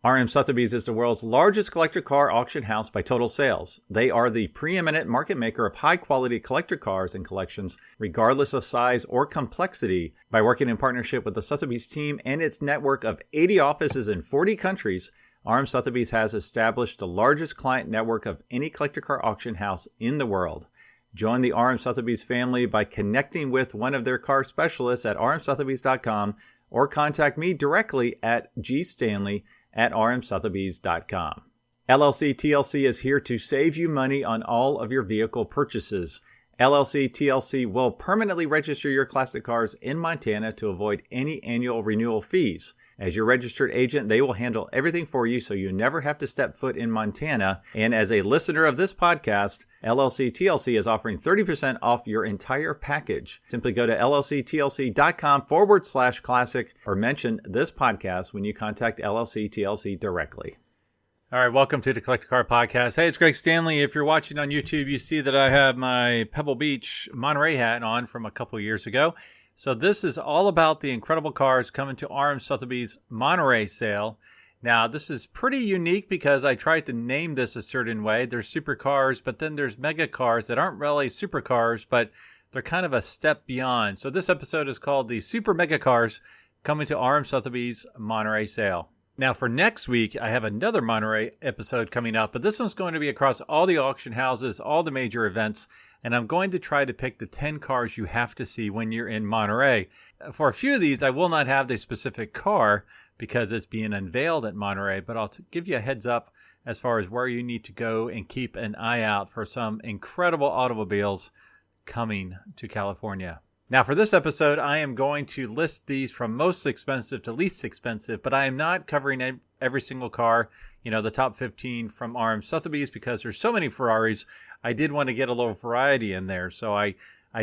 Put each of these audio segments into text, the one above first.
RM Sotheby's is the world's largest collector car auction house by total sales. They are the preeminent market maker of high-quality collector cars and collections, regardless of size or complexity. By working in partnership with the Sotheby's team and its network of 80 offices in 40 countries, RM Sotheby's has established the largest client network of any collector car auction house in the world. Join the RM Sotheby's family by connecting with one of their car specialists at rmsotheby's.com or contact me directly at GStanley at rmsotheby's.com. LLC TLC is here to save you money on all of your vehicle purchases. LLC TLC will permanently register your classic cars in Montana to avoid any annual renewal fees. As your registered agent, they will handle everything for you so you never have to step foot in Montana. And as a listener of this podcast, LLC TLC is offering 30% off your entire package. Simply go to llctlc.com/classic or mention this podcast when you contact LLC TLC directly. All right, welcome to the Collector Car Podcast. Hey, it's Greg Stanley. If you're watching on YouTube, you see that I have my Pebble Beach Monterey hat on from a couple years ago. So this is all about the incredible cars coming to RM Sotheby's Monterey sale. Now, this is pretty unique because I tried to name this a certain way. There's supercars, but then there's mega cars that aren't really supercars, but they're kind of a step beyond. So this episode is called the Super Mega Cars coming to RM Sotheby's Monterey sale. Now, for next week, I have another Monterey episode coming up, but this one's going to be across all the auction houses, all the major events, and I'm going to try to pick the 10 cars you have to see when you're in Monterey. For a few of these, I will not have the specific car because it's being unveiled at Monterey, but I'll give you a heads up as far as where you need to go and keep an eye out for some incredible automobiles coming to California. Now, for this episode, I am going to list these from most expensive to least expensive, but I am not covering every single car, the top 15 from RM Sotheby's, because there's so many Ferraris. I did want to get a little variety in there, so I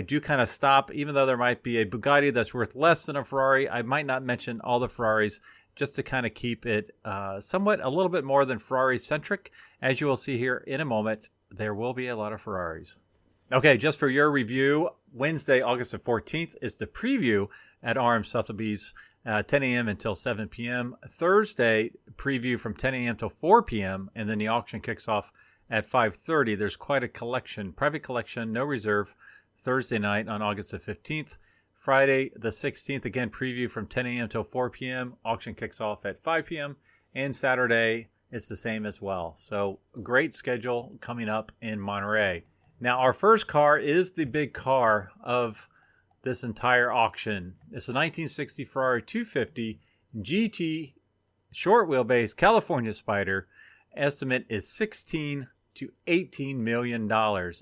do kind of stop. Even though there might be a Bugatti that's worth less than a Ferrari, I might not mention all the Ferraris just to kind of keep it somewhat a little bit more than Ferrari-centric. As you will see here in a moment, there will be a lot of Ferraris. Okay, just for your review, Wednesday, August the 14th is the preview at RM Sotheby's, 10 a.m. until 7 p.m. Thursday, preview from 10 a.m. till 4 p.m., and then the auction kicks off at 5:30. There's quite a collection, private collection, no reserve, Thursday night on August the 15th. Friday the 16th, again, preview from 10 a.m. till 4 p.m. Auction kicks off at 5 p.m. And Saturday is the same as well. So great schedule coming up in Monterey. Now, our first car is the big car of this entire auction. It's a 1960 Ferrari 250 GT short wheelbase California Spider. Estimate is $16 to $18 million.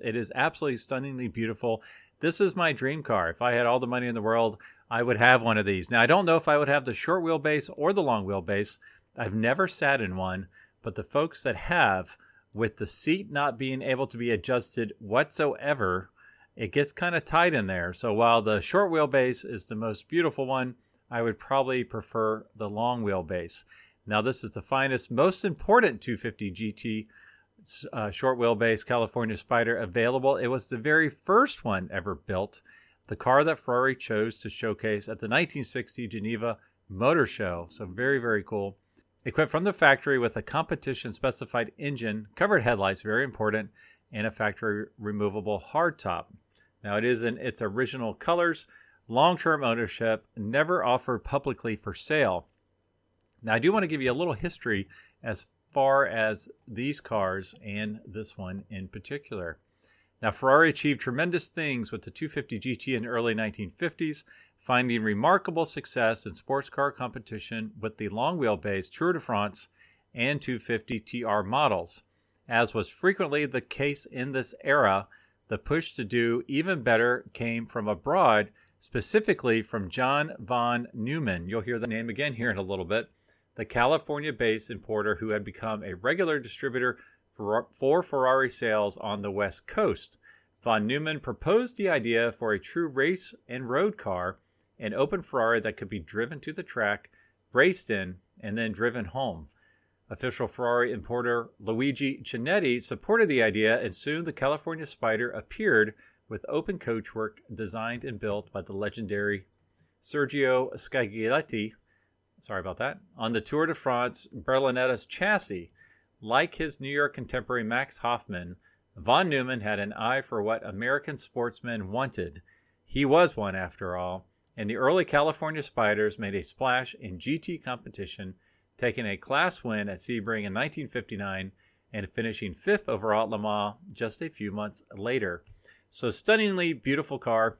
It is absolutely stunningly beautiful. This is my dream car. If I had all the money in the world, I would have one of these. Now, I don't know if I would have the short wheelbase or the long wheelbase. I've never sat in one, but the folks that have, with the seat not being able to be adjusted whatsoever, it gets kind of tight in there. So while the short wheelbase is the most beautiful one, I would probably prefer the long wheelbase. Now, this is the finest, most important 250 GT short wheelbase California Spider available. It was the very first one ever built, the car that Ferrari chose to showcase at the 1960 Geneva Motor Show. So very, very cool. Equipped from the factory with a competition-specified engine, covered headlights, very important, and a factory removable hardtop. Now, it is in its original colors, long-term ownership, never offered publicly for sale. Now, I do want to give you a little history as far as these cars and this one in particular. Now, Ferrari achieved tremendous things with the 250 GT in the early 1950s, finding remarkable success in sports car competition with the long wheelbase Tour de France and 250 TR models. As was frequently the case in this era, the push to do even better came from abroad, specifically from John von Neumann. You'll hear the name again here in a little bit. The California-based importer who had become a regular distributor for Ferrari sales on the West Coast. Von Neumann proposed the idea for a true race and road car, an open Ferrari that could be driven to the track, raced in, and then driven home. Official Ferrari importer Luigi Chinetti supported the idea, and soon the California Spider appeared with open coachwork designed and built by the legendary Sergio Scaglietti. Sorry about that. On the Tour de France Berlinetta's chassis, like his New York contemporary Max Hoffman, von Neumann had an eye for what American sportsmen wanted. He was one, after all, and the early California Spiders made a splash in GT competition, taking a class win at Sebring in 1959 and finishing 5th overall at Le Mans just a few months later. So stunningly beautiful car.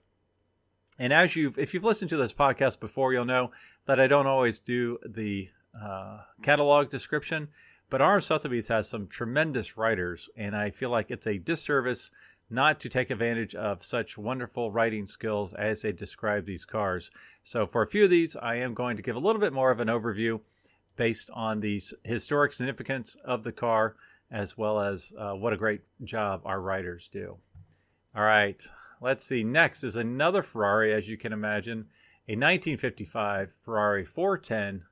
And if you've listened to this podcast before, you'll know that I don't always do the catalog description, but R. Sotheby's has some tremendous writers, and I feel like it's a disservice not to take advantage of such wonderful writing skills as they describe these cars. So for a few of these, I am going to give a little bit more of an overview based on the historic significance of the car, as well as what a great job our writers do. All right, let's see. Next is another Ferrari, as you can imagine, a 1955 Ferrari 410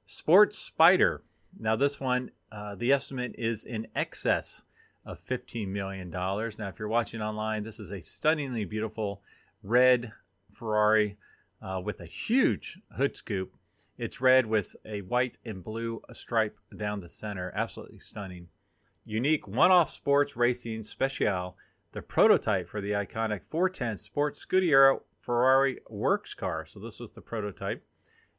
Sports Spider. Now this one, the estimate is in excess of $15 million. Now if you're watching online, this is a stunningly beautiful red Ferrari with a huge hood scoop. It's red with a white and blue stripe down the center. Absolutely stunning. Unique one-off sports racing special, the prototype for the iconic 410 Sports Scuderia Ferrari works car. So this was the prototype.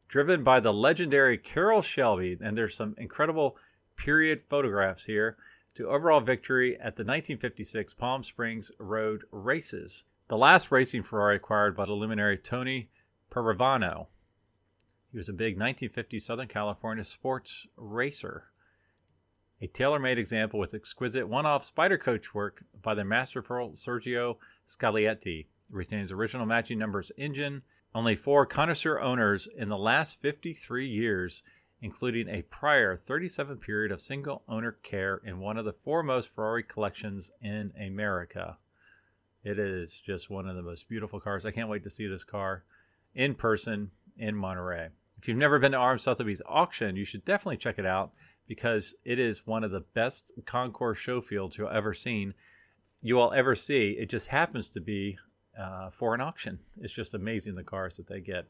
Driven by the legendary Carroll Shelby, and there's some incredible period photographs here, to overall victory at the 1956 Palm Springs Road Races. The last racing Ferrari acquired by the luminary Tony Paravano. He was a big 1950 Southern California sports racer. A tailor-made example with exquisite one-off spider coach work by the masterful Sergio Scaglietti. Retains original matching numbers engine. Only 4 connoisseur owners in the last 53 years, including a prior 37 period of single-owner care in one of the foremost Ferrari collections in America. It is just one of the most beautiful cars. I can't wait to see this car in person in Monterey. If you've never been to R.M. Sotheby's auction, you should definitely check it out because it is one of the best concours show fields you will ever see. It just happens to be for an auction. It's just amazing the cars that they get.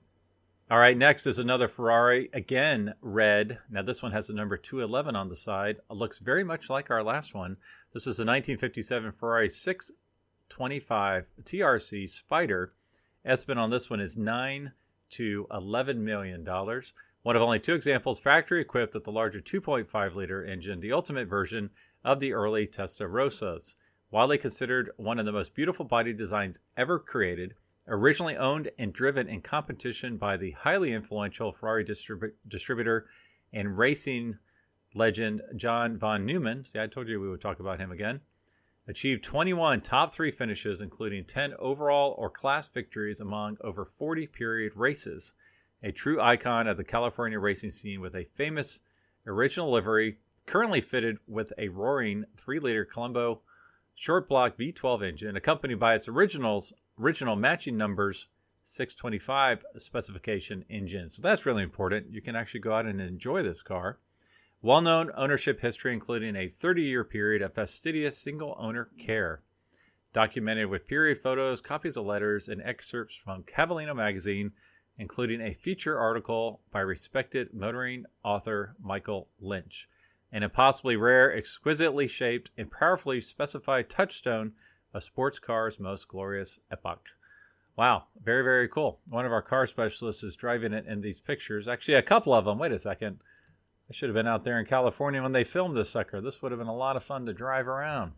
All right, next is another Ferrari, again red. Now this one has the number 211 on the side. It looks very much like our last one. This is a 1957 Ferrari 625 TRC Spider. Estimate on this one is $9 to $11 million. One of only 2 examples factory equipped with the larger 2.5 liter engine, the ultimate version of the early Testarossas. Widely considered one of the most beautiful body designs ever created, originally owned and driven in competition by the highly influential Ferrari distributor and racing legend John von Neumann. See, I told you we would talk about him again. Achieved 21 top 3 finishes, including 10 overall or class victories among over 40 period races. A true icon of the California racing scene with a famous original livery, currently fitted with a roaring 3-liter Colombo short block V12 engine, accompanied by its original matching numbers 625 specification engine. So that's really important. You can actually go out and enjoy this car. Well-known ownership history, including a 30-year period of fastidious single-owner care. Documented with period photos, copies of letters, and excerpts from Cavallino magazine, including a feature article by respected motoring author Michael Lynch. An impossibly rare, exquisitely shaped, and powerfully specified touchstone of sports cars' most glorious epoch. Wow, very, very cool. One of our car specialists is driving it in these pictures. Actually, a couple of them. Wait a second. I should have been out there in California when they filmed this sucker. This would have been a lot of fun to drive around.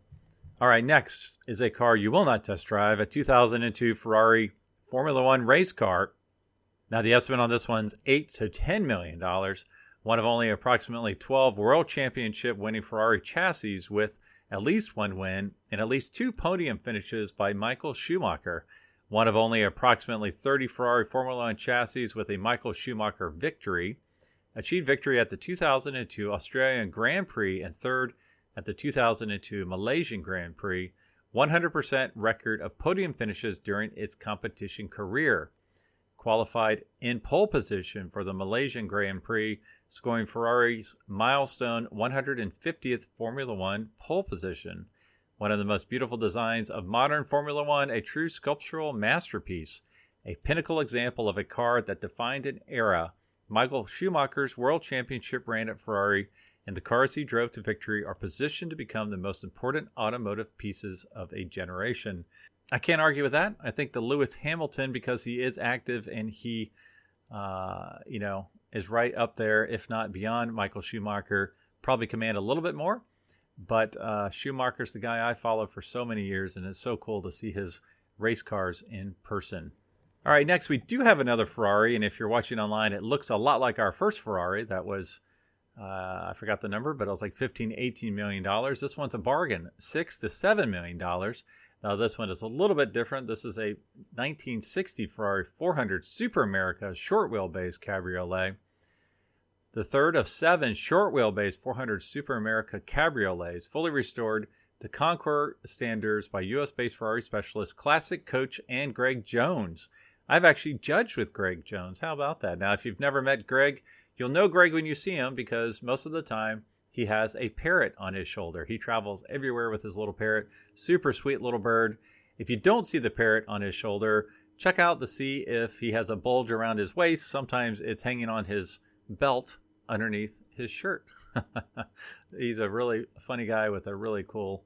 All right, next is a car you will not test drive, a 2002 Ferrari Formula One race car. Now, the estimate on this one's $8 to $10 million. One of only approximately 12 World Championship winning Ferrari chassis with at least 1 win and at least 2 podium finishes by Michael Schumacher. One of only approximately 30 Ferrari Formula One chassis with a Michael Schumacher victory. Achieved victory at the 2002 Australian Grand Prix and 3rd at the 2002 Malaysian Grand Prix. 100% record of podium finishes during its competition career. Qualified in pole position for the Malaysian Grand Prix, scoring Ferrari's milestone 150th Formula One pole position. One of the most beautiful designs of modern Formula One, a true sculptural masterpiece, a pinnacle example of a car that defined an era Michael Schumacher's World Championship ran at Ferrari, and the cars he drove to victory are positioned to become the most important automotive pieces of a generation. I can't argue with that. I think the Lewis Hamilton, because he is active and he, is right up there, if not beyond Michael Schumacher, probably command a little bit more. But Schumacher's the guy I followed for so many years, and it's so cool to see his race cars in person. All right, next we do have another Ferrari, and if you're watching online, it looks a lot like our first Ferrari. That was, I forgot the number, but it was like $15-18 million. This one's a bargain, $6 to $7 million. Now this one is a little bit different. This is a 1960 Ferrari 400 Super America short wheelbase cabriolet. The third of 7 short wheelbase 400 Super America cabriolets, fully restored to Concours standards by U.S.-based Ferrari specialist Classic Coach and Greg Jones. I've actually judged with Greg Jones. How about that? Now, if you've never met Greg, you'll know Greg when you see him because most of the time he has a parrot on his shoulder. He travels everywhere with his little parrot. Super sweet little bird. If you don't see the parrot on his shoulder, check out to see if he has a bulge around his waist. Sometimes it's hanging on his belt underneath his shirt. He's a really funny guy with a really cool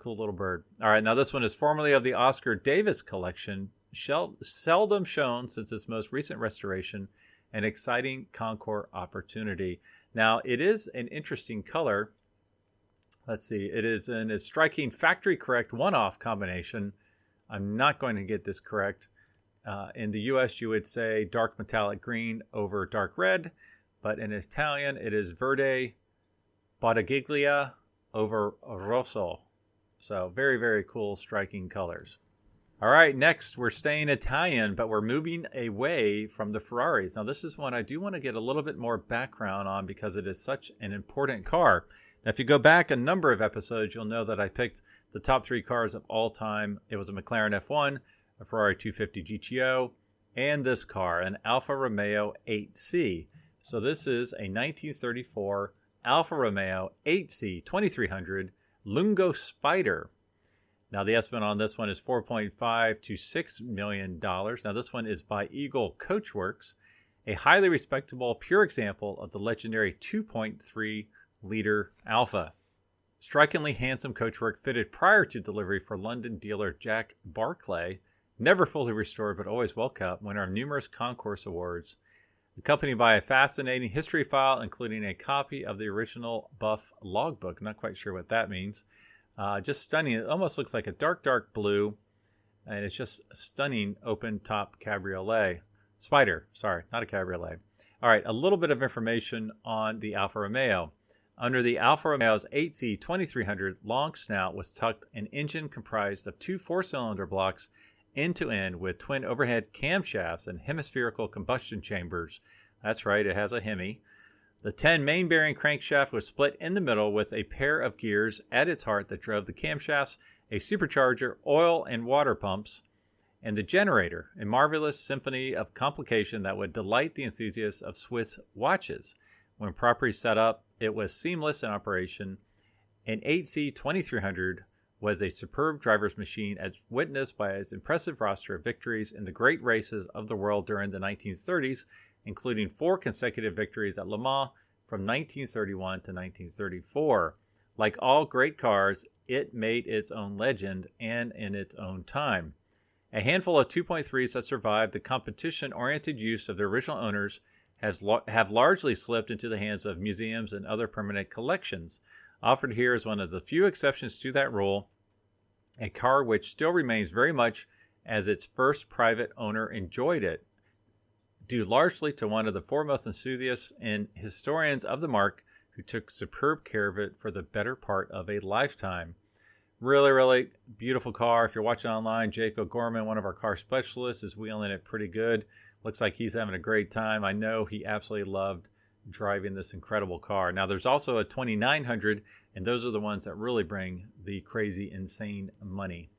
little bird. All right, now this one is formerly of the Oscar Davis collection, seldom shown since its most recent restoration, an exciting Concours opportunity. Now, it is an interesting color. Let's see. It is in a striking factory-correct one-off combination. I'm not going to get this correct. In the U.S., you would say dark metallic green over dark red, but in Italian, it is verde bottiglia over rosso. So very, very cool, striking colors. All right, next we're staying Italian, but we're moving away from the Ferraris. Now this is one I do want to get a little bit more background on because it is such an important car. Now if you go back a number of episodes, you'll know that I picked the top 3 cars of all time. It was a McLaren F1, a Ferrari 250 GTO, and this car, an Alfa Romeo 8C. So this is a 1934 Alfa Romeo 8C 2300 Lungo Spider. Now, the estimate on this one is $4.5 to $6 million. Now, this one is by Eagle Coachworks, a highly respectable, pure example of the legendary 2.3-liter Alfa. Strikingly handsome coachwork fitted prior to delivery for London dealer Jack Barclay, never fully restored but always well kept, winner of numerous concourse awards, accompanied by a fascinating history file, including a copy of the original Buff logbook. I'm not quite sure what that means. Just stunning. It almost looks like a dark, dark blue, and it's just a stunning open-top cabriolet. Spider, sorry, not a cabriolet. All right, a little bit of information on the Alfa Romeo. Under the Alfa Romeo's 8C 2300 long snout was tucked an engine comprised of 2 4-cylinder blocks end-to-end with twin overhead camshafts and hemispherical combustion chambers. That's right, it has a Hemi. The 10 main bearing crankshaft was split in the middle with a pair of gears at its heart that drove the camshafts, a supercharger, oil and water pumps, and the generator, a marvelous symphony of complication that would delight the enthusiasts of Swiss watches. When properly set up, it was seamless in operation. An 8C 2300 was a superb driver's machine as witnessed by its impressive roster of victories in the great races of the world during the 1930s, including 4 consecutive victories at Le Mans from 1931 to 1934. Like all great cars, it made its own legend and in its own time. A handful of 2.3s that survived the competition-oriented use of their original owners have largely slipped into the hands of museums and other permanent collections. Offered here is one of the few exceptions to that rule, a car which still remains very much as its first private owner enjoyed it, due largely to one of the foremost enthusiasts and historians of the marque who took superb care of it for the better part of a lifetime. Really, really beautiful car. If you're watching online, Jake O'Gorman, one of our car specialists, is wheeling it pretty good. Looks like he's having a great time. I know he absolutely loved driving this incredible car. Now, there's also a 2900, and those are the ones that really bring the crazy, insane money.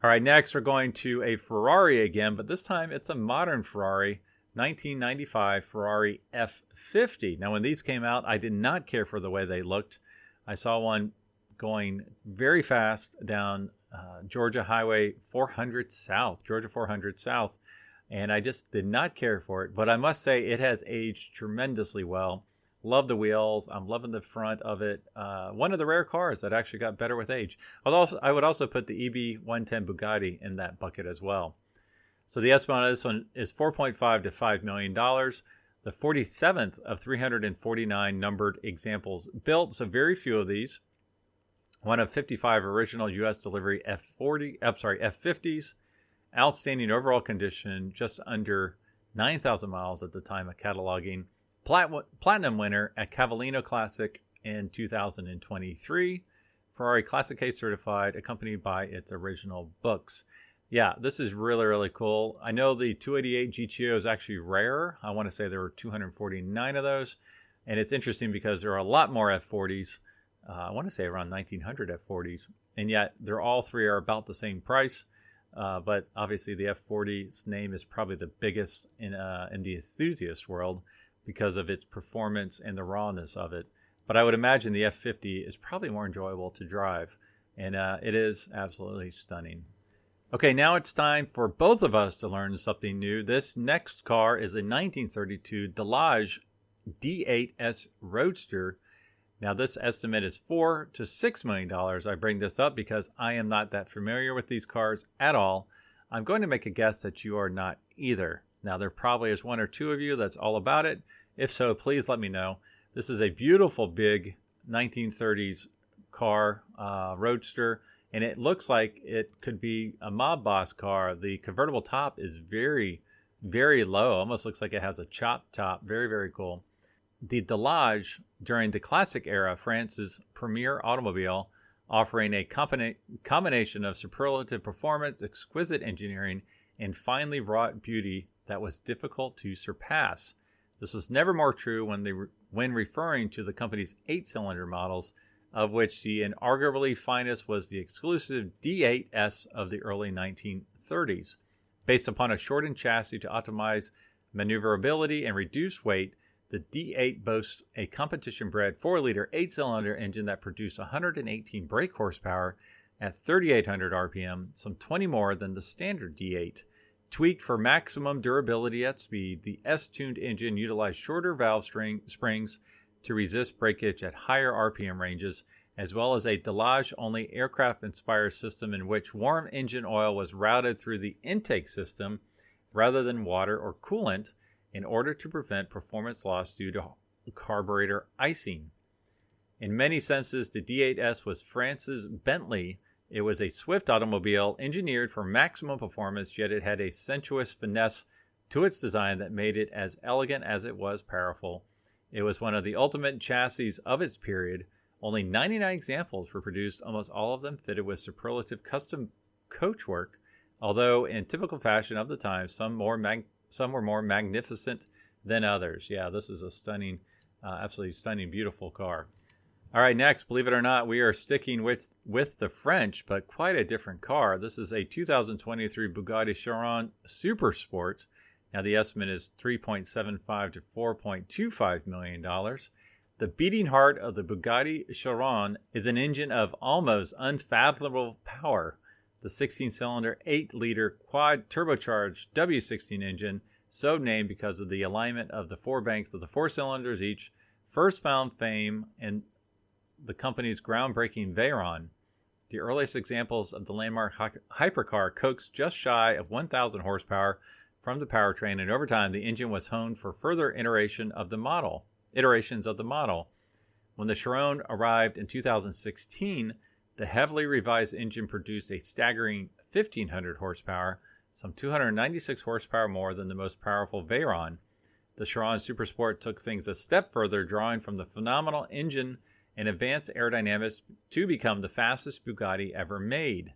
All right, next we're going to a Ferrari again, but this time it's a modern Ferrari, 1995 Ferrari F50. Now, when these came out, I did not care for the way they looked. I saw one going very fast down Georgia Highway 400 South, Georgia 400 South. and I just did not care for it. But I must say it has aged tremendously well. Love the wheels. I'm loving the front of it. One of the rare cars that actually got better with age. I would also put the EB110 Bugatti in that bucket as well. So the estimate on this one is $4.5 to $5 million. The 47th of 349 numbered examples built, so very few of these. One of 55 original U.S. delivery F50s. Outstanding overall condition, just under 9,000 miles at the time of cataloging. Platinum winner at Cavallino Classic in 2023. Ferrari Classic Case certified, accompanied by its original books. Yeah, this is really, really cool. I know the 288 GTO is actually rare. I want to say there were 249 of those. And it's interesting because there are a lot more F40s. I want to say around 1,900 F40s. And yet, all three are about the same price. But obviously, the F40's name is probably the biggest in the enthusiast world, because of its performance and the rawness of it. But I would imagine the F50 is probably more enjoyable to drive, and it is absolutely stunning. Okay, now it's time for both of us to learn something new. This next car is a 1932 Delage D8S Roadster. Now this estimate is $4 to $6 million. I bring this up because I am not that familiar with these cars at all. I'm going to make a guess that you are not either. Now, there probably is one or two of you that's all about it. If so, please let me know. This is a beautiful, big 1930s car, Roadster, and it looks like it could be a mob boss car. The convertible top is very, very low. Almost looks like it has a chopped top. Very, very cool. The Delage, during the classic era, France's premier automobile, offering a combination of superlative performance, exquisite engineering, and finely wrought beauty that was difficult to surpass. This was never more true when referring to the company's 8-cylinder models, of which the inarguably finest was the exclusive D8S of the early 1930s. Based upon a shortened chassis to optimize maneuverability and reduce weight, the D8 boasts a competition-bred 4-liter 8-cylinder engine that produced 118 brake horsepower at 3,800 RPM, some 20 more than the standard D8. Tweaked for maximum durability at speed, the S-tuned engine utilized shorter valve springs to resist breakage at higher RPM ranges, as well as a Delage-only aircraft-inspired system in which warm engine oil was routed through the intake system rather than water or coolant in order to prevent performance loss due to carburetor icing. In many senses, the D8S was France's Bentley. It was a swift automobile engineered for maximum performance, yet it had a sensuous finesse to its design that made it as elegant as it was powerful. It was one of the ultimate chassis of its period. Only 99 examples were produced, almost all of them fitted with superlative custom coachwork, although in typical fashion of the time, some were more magnificent than others. Yeah, this is a stunning, absolutely stunning, beautiful car. All right, next, believe it or not, we are sticking with the French, but quite a different car. This is a 2023 Bugatti Chiron Super Sport. Now, the estimate is $3.75 to $4.25 million. The beating heart of the Bugatti Chiron is an engine of almost unfathomable power. The 16-cylinder, 8-liter quad turbocharged W16 engine, so named because of the alignment of the four banks of the four cylinders each, first found fame in the company's groundbreaking Veyron. The earliest examples of the landmark hypercar coaxed just shy of 1,000 horsepower from the powertrain, and over time the engine was honed for further iterations of the model. When the Chiron arrived in 2016, the heavily revised engine produced a staggering 1,500 horsepower, some 296 horsepower more than the most powerful Veyron. The Chiron Supersport took things a step further, drawing from the phenomenal engine and advanced aerodynamics to become the fastest Bugatti ever made.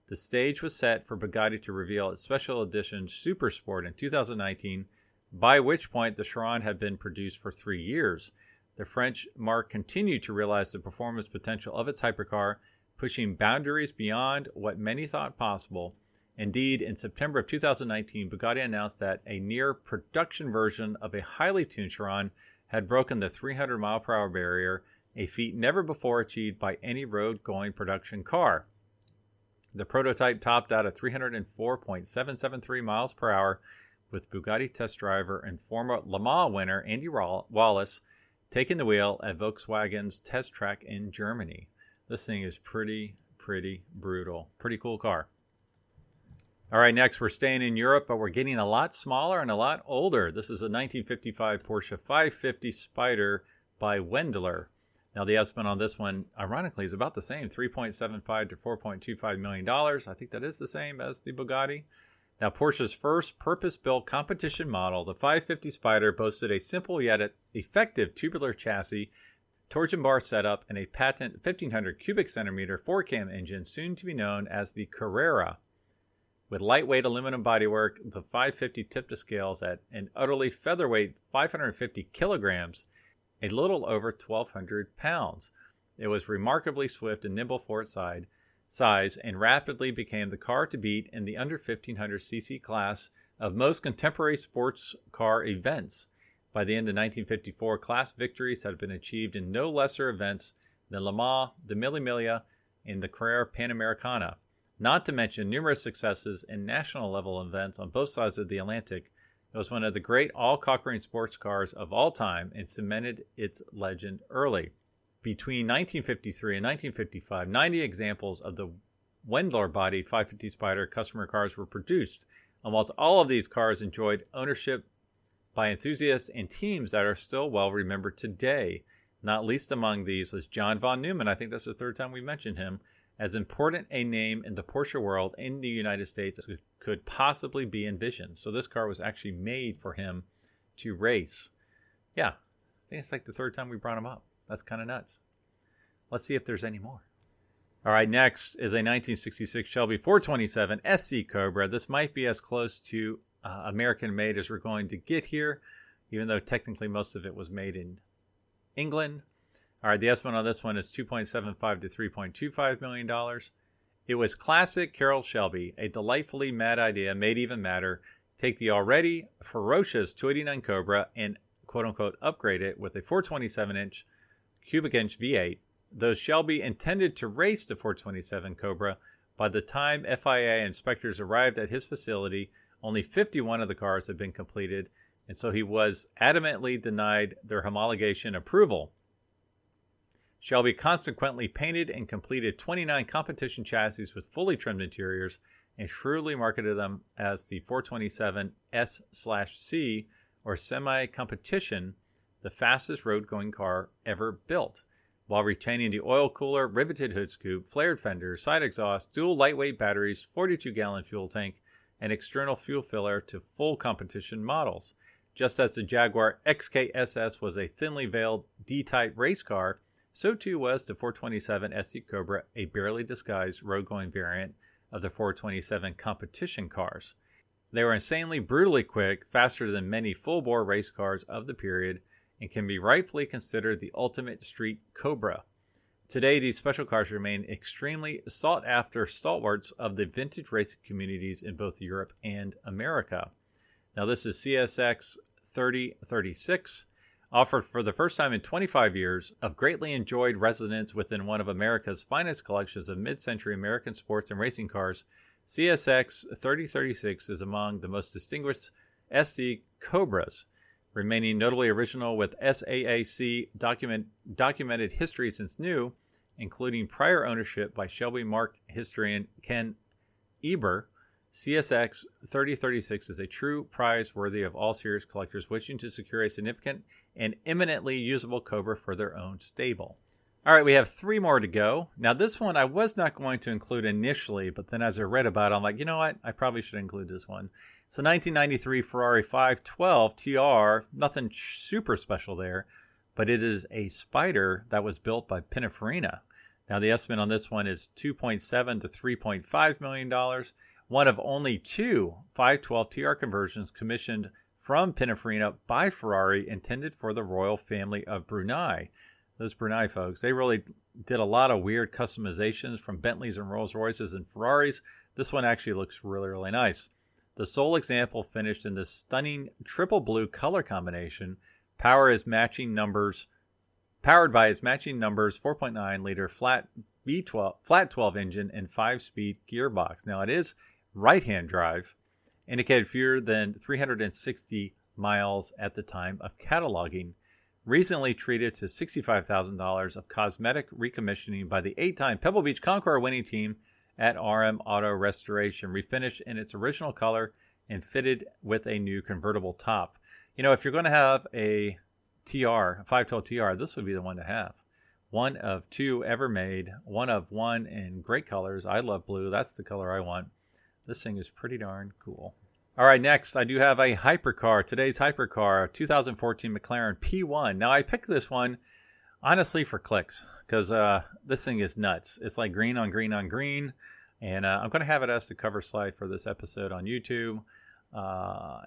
The stage was set for Bugatti to reveal its special edition Supersport in 2019, by which point the Chiron had been produced for 3 years. The French marque continued to realize the performance potential of its hypercar, pushing boundaries beyond what many thought possible. Indeed, in September of 2019, Bugatti announced that a near-production version of a highly tuned Chiron had broken the 300-mile-per-hour barrier, a feat never before achieved by any road-going production car. The prototype topped out at 304.773 miles per hour with Bugatti test driver and former Le Mans winner Andy Wallace taking the wheel at Volkswagen's test track in Germany. This thing is pretty brutal. Pretty cool car. All right, next we're staying in Europe, but we're getting a lot smaller and a lot older. This is a 1955 Porsche 550 Spider by Wendler. Now, the estimate on this one, ironically, is about the same, $3.75 to $4.25 million. I think that is the same as the Bugatti. Now, Porsche's first purpose-built competition model, the 550 Spider, boasted a simple yet effective tubular chassis, torsion bar setup, and a patent 1,500 cubic centimeter 4-cam engine, soon to be known as the Carrera. With lightweight aluminum bodywork, the 550 tipped the scales at an utterly featherweight 550 kilograms, a little over 1,200 pounds. It was remarkably swift and nimble for its size and rapidly became the car to beat in the under 1,500cc class of most contemporary sports car events. By the end of 1954, class victories had been achieved in no lesser events than Le Mans, the Mille Miglia, and the Carrera Panamericana, not to mention numerous successes in national level events on both sides of the Atlantic. It was one of the great all-conquering sports cars of all time and cemented its legend early. Between 1953 and 1955, 90 examples of the Wendler-bodied 550 Spider customer cars were produced. Almost all of these cars enjoyed ownership by enthusiasts and teams that are still well remembered today. Not least among these was John von Neumann. I think that's the third time we mentioned him. As important a name in the Porsche world in the United States as could possibly be envisioned. So this car was actually made for him to race. Yeah, I think it's like the third time we brought him up. That's kind of nuts. Let's see if there's any more. All right, next is a 1966 Shelby 427 SC Cobra. This might be as close to American-made as we're going to get here, even though technically most of it was made in England. All right, the estimate on this one is $2.75 to $3.25 million. It was classic Carroll Shelby, a delightfully mad idea made even madder. Take the already ferocious 289 Cobra and quote-unquote upgrade it with a 427-inch cubic inch V8. Though Shelby intended to race the 427 Cobra, by the time FIA inspectors arrived at his facility, only 51 of the cars had been completed, and so he was adamantly denied their homologation approval. Shelby consequently painted and completed 29 competition chassis with fully trimmed interiors and shrewdly marketed them as the 427 S/C, or semi-competition, the fastest road-going car ever built, while retaining the oil cooler, riveted hood scoop, flared fenders, side exhaust, dual lightweight batteries, 42-gallon fuel tank, and external fuel filler to full competition models. Just as the Jaguar XKSS was a thinly veiled D-type race car, so too was the 427 SC Cobra, a barely disguised road-going variant of the 427 competition cars. They were insanely brutally quick, faster than many full-bore race cars of the period, and can be rightfully considered the ultimate street Cobra. Today, these special cars remain extremely sought-after stalwarts of the vintage racing communities in both Europe and America. Now, this is CSX 3036, offered for the first time in 25 years, of greatly enjoyed residence within one of America's finest collections of mid-century American sports and racing cars. CSX 3036 is among the most distinguished SC Cobras, remaining notably original with SAAC documented history since new, including prior ownership by Shelby Mark historian Ken Eber. CSX 3036 is a true prize worthy of all serious collectors wishing to secure a significant and eminently usable Cobra for their own stable. All right, we have 3 more to go. Now, this one I was not going to include initially, but then as I read about it, I'm like, you know what? I probably should include this one. It's a 1993 Ferrari 512 TR. Nothing super special there, but it is a Spider that was built by Pininfarina. Now, the estimate on this one is $2.7 to $3.5 million. One of only 2 512 TR conversions commissioned from Pininfarina by Ferrari, intended for the royal family of Brunei. Those Brunei folks, they really did a lot of weird customizations from Bentleys and Rolls Royces and Ferraris. This one actually looks really, really nice. The sole example finished in this stunning triple blue color combination, powered by its matching numbers 4.9-liter flat 12 engine and 5-speed gearbox. Now, it is right-hand drive, indicated fewer than 360 miles at the time of cataloging. Recently treated to $65,000 of cosmetic recommissioning by the 8-time Pebble Beach Concours winning team at RM Auto Restoration, refinished in its original color and fitted with a new convertible top. You know, if you're going to have a TR, a 512 TR, this would be the one to have. One of 2 ever made, one of 1 in great colors. I love blue. That's the color I want. This thing is pretty darn cool. All right, next, I do have a hypercar. Today's hypercar, 2014 McLaren P1. Now, I picked this one, honestly, for clicks, because this thing is nuts. It's like green on green on green, and I'm going to have it as the cover slide for this episode on YouTube.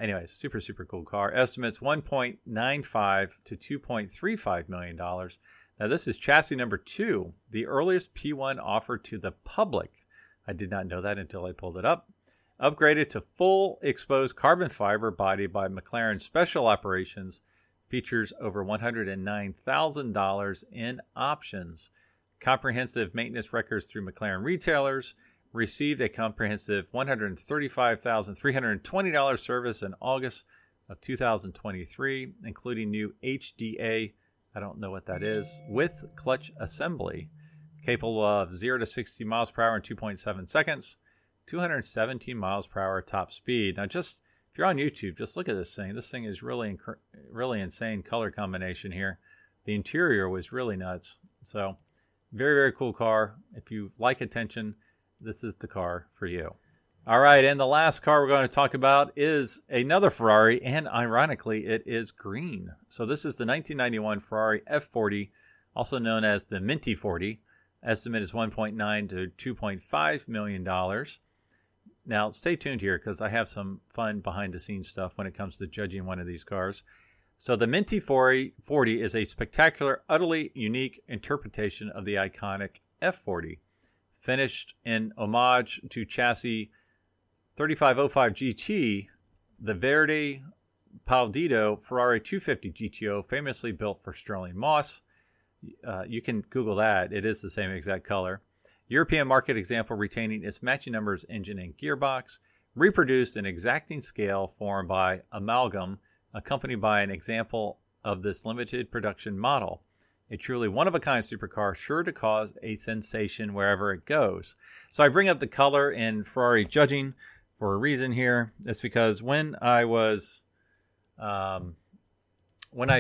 Anyways, super, super cool car. Estimates $1.95 to $2.35 million. Now, this is chassis number 2, the earliest P1 offered to the public. I did not know that until I pulled it up. Upgraded to full exposed carbon fiber body by McLaren Special Operations, features over $109,000 in options. Comprehensive maintenance records through McLaren retailers. Received a comprehensive $135,320 service in August of 2023, including new HDA, I don't know what that is, with clutch assembly, capable of 0 to 60 miles per hour in 2.7 seconds. 217 miles per hour top speed. Now, just if you're on YouTube, just look at this thing. This thing is really insane color combination here. The interior was really nuts. So, very, very cool car. If you like attention, this is the car for you. All right, and the last car we're going to talk about is another Ferrari, and ironically, it is green. So this is the 1991 Ferrari F40, also known as the Minty 40. Estimate is $1.9 to $2.5 million. Now, stay tuned here because I have some fun behind-the-scenes stuff when it comes to judging one of these cars. So the Minty 40 is a spectacular, utterly unique interpretation of the iconic F40. Finished in homage to chassis 3505 GT, the Verde Paldido Ferrari 250 GTO, famously built for Sterling Moss. You can Google that. It is the same exact color. European market example retaining its matching numbers, engine, and gearbox. Reproduced in exacting scale formed by amalgam, accompanied by an example of this limited production model. A truly one-of-a-kind supercar, sure to cause a sensation wherever it goes. So I bring up the color in Ferrari judging for a reason here. It's because when I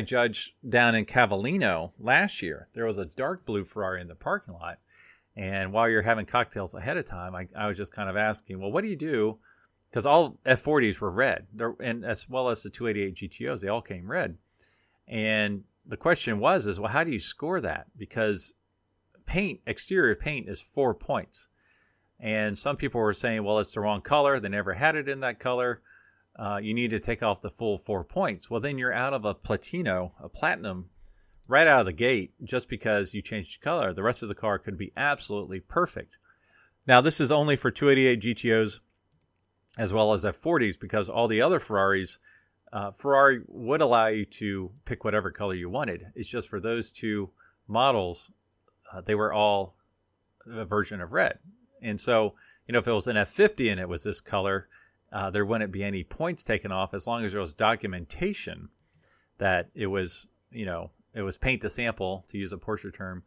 judged down in Cavallino last year, there was a dark blue Ferrari in the parking lot. And while you're having cocktails ahead of time, I was just kind of asking, well, what do you do? Because all F40s were red, and as well as the 288 GTOs, they all came red. And the question was, well, how do you score that? Because exterior paint is 4 points. And some people were saying, well, it's the wrong color. They never had it in that color. You need to take off the full 4 points. Well, then you're out of a platinum, right out of the gate just because you changed the color. The rest of the car could be absolutely perfect. Now, this is only for 288 GTOs as well as F40s because all the other Ferraris, Ferrari would allow you to pick whatever color you wanted. It's just for those 2 models, they were all a version of red. And so, if it was an F50 and it was this color, there wouldn't be any points taken off as long as there was documentation that it was, it was paint to sample, to use a Porsche term,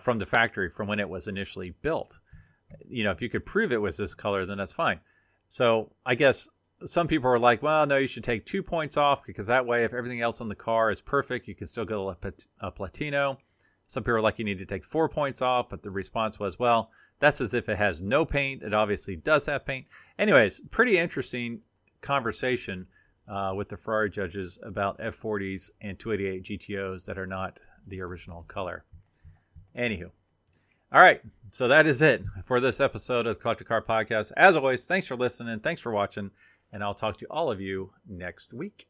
from the factory from when it was initially built. If you could prove it was this color, then that's fine. So I guess some people are like, well, no, you should take 2 points off because that way if everything else on the car is perfect, you can still go a Platino. Some people are like, you need to take 4 points off, but the response was, well, that's as if it has no paint. It obviously does have paint. Anyways, pretty interesting conversation with the Ferrari judges about F40s and 288 GTOs that are not the original color. Anywho. All right, so that is it for this episode of the Collector Car Podcast. As always, thanks for listening, thanks for watching, and I'll talk to all of you next week.